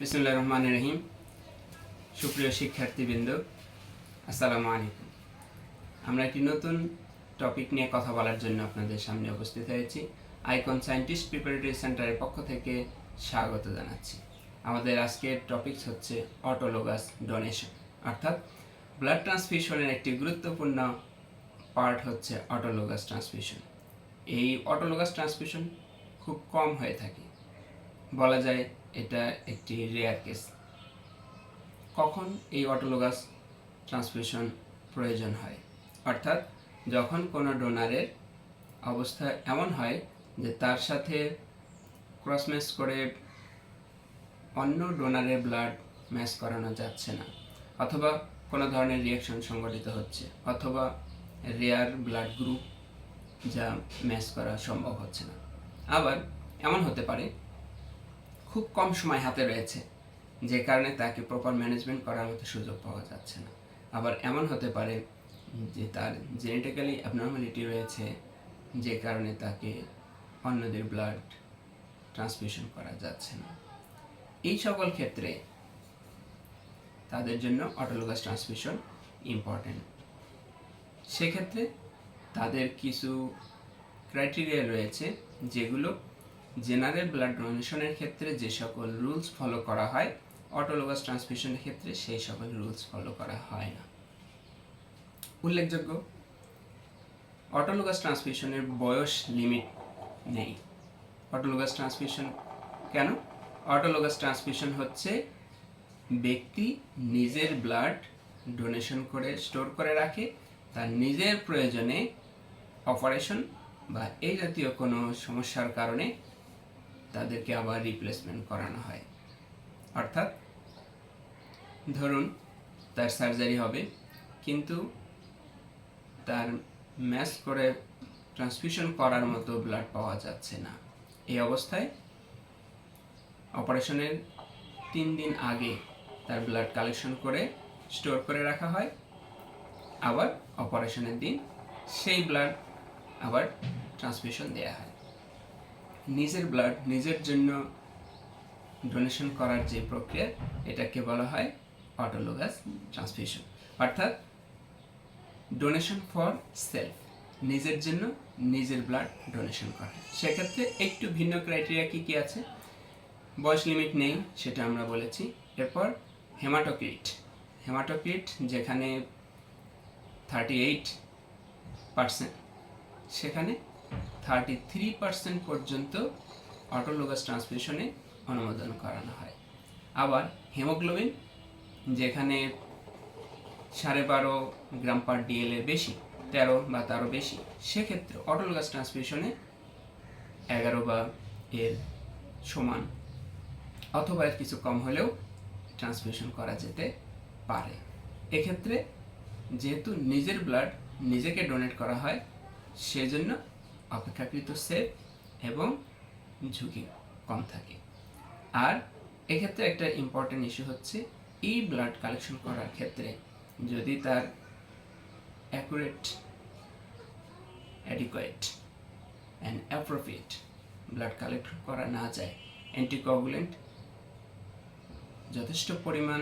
বিসমিল্লাহির রহমানির রহিম। সুপ্রিয় শিক্ষার্থীবৃন্দ, আসসালামু আলাইকুম। আমরা একটি নতুন টপিক নিয়ে কথা বলার জন্য আপনাদের সামনে উপস্থিত হয়েছি। আইকন সায়েন্টিস্ট প্রিপারেটরি সেন্টারের পক্ষ থেকে স্বাগত জানাচ্ছি। আমাদের আজকের টপিক হচ্ছে অটোলোগাস ডোনেশন, অর্থাৎ ব্লাড ট্রান্সফিউশনের একটি গুরুত্বপূর্ণ পার্ট হচ্ছে অটোলোগাস ট্রান্সফিউশন। এই অটোলোগাস ট্রান্সফিউশন খুব কম হয়ে থাকে, বলা যায় এটা একটি রেয়ার কেস। কখন এই অটোলোগাস ট্রান্সফিউশন প্রয়োজন হয়, অর্থাৎ যখন কোনো ডোনারের অবস্থা এমন হয় যে তার সাথে ক্রস ম্যাচ করে অন্য ডোনারের ব্লাড ম্যাচ করানো যাচ্ছে না, অথবা কোনো ধরনের রিয়াকশন সংঘটিত হচ্ছে, অথবা রেয়ার ব্লাড গ্রুপ যা ম্যাচ করা সম্ভব হচ্ছে না। আবার এমন হতে পারে খুব কম সময় হাতে রয়েছে, যে কারণে তাকে প্রপার ম্যানেজমেন্ট করার মতো সুযোগ পাওয়া যাচ্ছে না। আবার এমন হতে পারে যে তার জেনেটিক্যালি অ্যাবনর্মালিটি রয়েছে, যে কারণে তাকে অন্যদের ব্লাড ট্রান্সফিউশন করা যাচ্ছে না। এই সকল ক্ষেত্রে তাদের জন্য অটোলোগাস ট্রান্সফিউশন ইম্পর্টেন্ট। সেক্ষেত্রে তাদের কিছু ক্রাইটেরিয়া রয়েছে, যেগুলো জেনারেল ব্লাড ডোনেশনের ক্ষেত্রে যে সকল রুলস ফলো করা হয়, অটোলোগাস ট্রান্সফিউশনের ক্ষেত্রে সেই সকল রুলস ফলো করা হয় না। উল্লেখযোগ্য, অটোলোগাস ট্রান্সফিউশনের বয়স লিমিট নেই। অটোলোগাস ট্রান্সফিউশন কেন? অটোলোগাস ট্রান্সফিউশন হচ্ছে ব্যক্তি নিজের ব্লাড ডোনেশন করে স্টোর করে রাখে, তার নিজের প্রয়োজনে অপারেশন বা এই জাতীয় কোনো সমস্যার কারণে তাদেরকে আবার রিপ্লেসমেন্ট করানো হয়। অর্থাৎ ধরুন তার সার্জারি হবে, কিন্তু তার ম্যাচ করে ট্রান্সফিউশন করার মতো ব্লাড পাওয়া যাচ্ছে না। এই অবস্থায় অপারেশনের 3 দিন আগে তার ব্লাড কালেকশন করে স্টোর করে রাখা হয়, আবার অপারেশনের দিন সেই ব্লাড আবার ট্রান্সফিউশন দেওয়া হয়। নিজের ব্লাড নিজের জন্য ডোনেশন করার যে প্রক্রিয়া, এটাকে বলা হয় অটোলোগাস ট্রান্সফিউশন, অর্থাৎ ডোনেশন ফর সেলফ, নিজের জন্য নিজের ব্লাড ডোনেশন করা। সেক্ষেত্রে একটু ভিন্ন ক্রাইটেরিয়া কী কী আছে? বয়স লিমিট নেই, সেটা আমরা বলেছি। এরপর হেমাটোক্রিট যেখানে 38%, সেখানে 33% পর্যন্ত অটোলোগাস ট্রান্সফিউশনে অনুমোদন করানো হয়। আবার হিমোগ্লোবিন যেখানে 12.5 গ্রাম পার ডিএল এর বেশি, 13 বা তারও বেশি, সেক্ষেত্রে অটোলোগাস ট্রান্সফিউশনে 11 বা এর সমান অথবা এর কিছু কম হলেও ট্রান্সফিউশন করা যেতে পারে। এক্ষেত্রে যেহেতু নিজের ব্লাড নিজেকে ডোনেট করা হয়, সেজন্য অপেক্ষাকৃত সেফ এবং ঝুঁকি কম থাকে। আর এক্ষেত্রে একটা ইম্পর্টেন্ট ইস্যু হচ্ছে, এই ব্লাড কালেকশন করার ক্ষেত্রে যদি তার accurate, adequate and appropriate blood collect করা না যায়, অ্যান্টিকোয়াগুলেন্ট যথেষ্ট পরিমাণ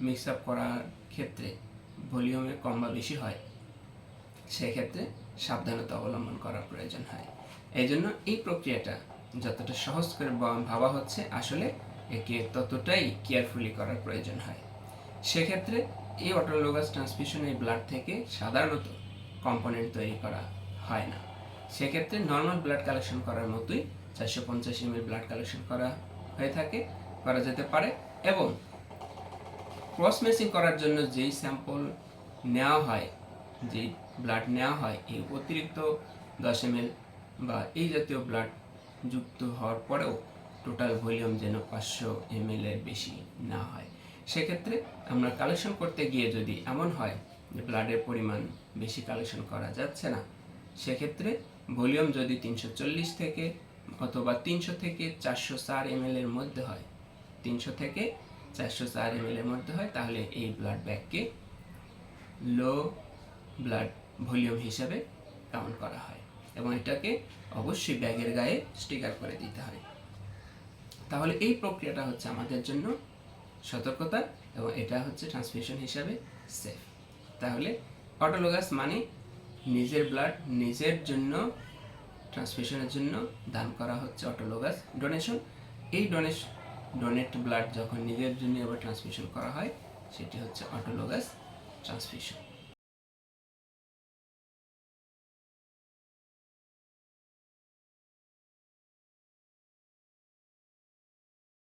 মিক্স আপ করার ক্ষেত্রে ভলিউমে কম বা বেশি হয়, সেক্ষেত্রে সাবধানতা অবলম্বন করার প্রয়োজন হয়। এই জন্য এই প্রক্রিয়াটা যতটা সহজ করে ভাবা হচ্ছে, আসলে একে ততটাই কেয়ারফুলি করার প্রয়োজন হয়। সেক্ষেত্রে এই অটোলোগাস ট্রান্সফিউশনের ব্লাড থেকে সাধারণত কম্পোনেন্ট তৈরি করা হয় না। সেক্ষেত্রে নর্মাল ব্লাড কালেকশন করার মতোই 450 ml ব্লাড কালেকশন করা হয়ে থাকে, করা যেতে পারে। এবং ক্রস ম্যাচিং করার জন্য যেই স্যাম্পল নেওয়া হয়, যেই ব্লাড নেওয়া হয়, এই অতিরিক্ত 10 ml বা এই জাতীয় ব্লাড যুক্ত হওয়ার পরেও টোটাল ভলিউম যেন 500 ml এর বেশি না হয়। সেক্ষেত্রে আমরা কালেকশন করতে গিয়ে যদি এমন হয় যে ব্লাডের পরিমাণ বেশি কালেকশন করা যাচ্ছে না, সেক্ষেত্রে ভলিউম যদি 340 থেকে অথবা 300 থেকে 404 ml এর মধ্যে হয়, 300 থেকে 404 ml এর মধ্যে হয়, তাহলে এই ব্লাড ব্যাগকে লো ব্লাড ভলিউম হিসাবে কাউন্ট করা হয় এবং এটাকে অবশ্যই ব্যাগের গায়ে স্টিকার করে দিতে হয়। তাহলে এই প্রক্রিয়াটা হচ্ছে আমাদের জন্য সতর্কতা এবং এটা হচ্ছে ট্রান্সফিউশন হিসাবে সেফ। তাহলে অটোলোগাস মানে নিজের ব্লাড নিজের জন্য ট্রান্সফিউশনের জন্য দান করা হচ্ছে অটোলোগাস ডোনেশন। এই ডোনেট ব্লাড যখন নিজের জন্য আবার ট্রান্সফিউশন করা হয় সেটি হচ্ছে অটোলোগাস ট্রান্সফিউশন।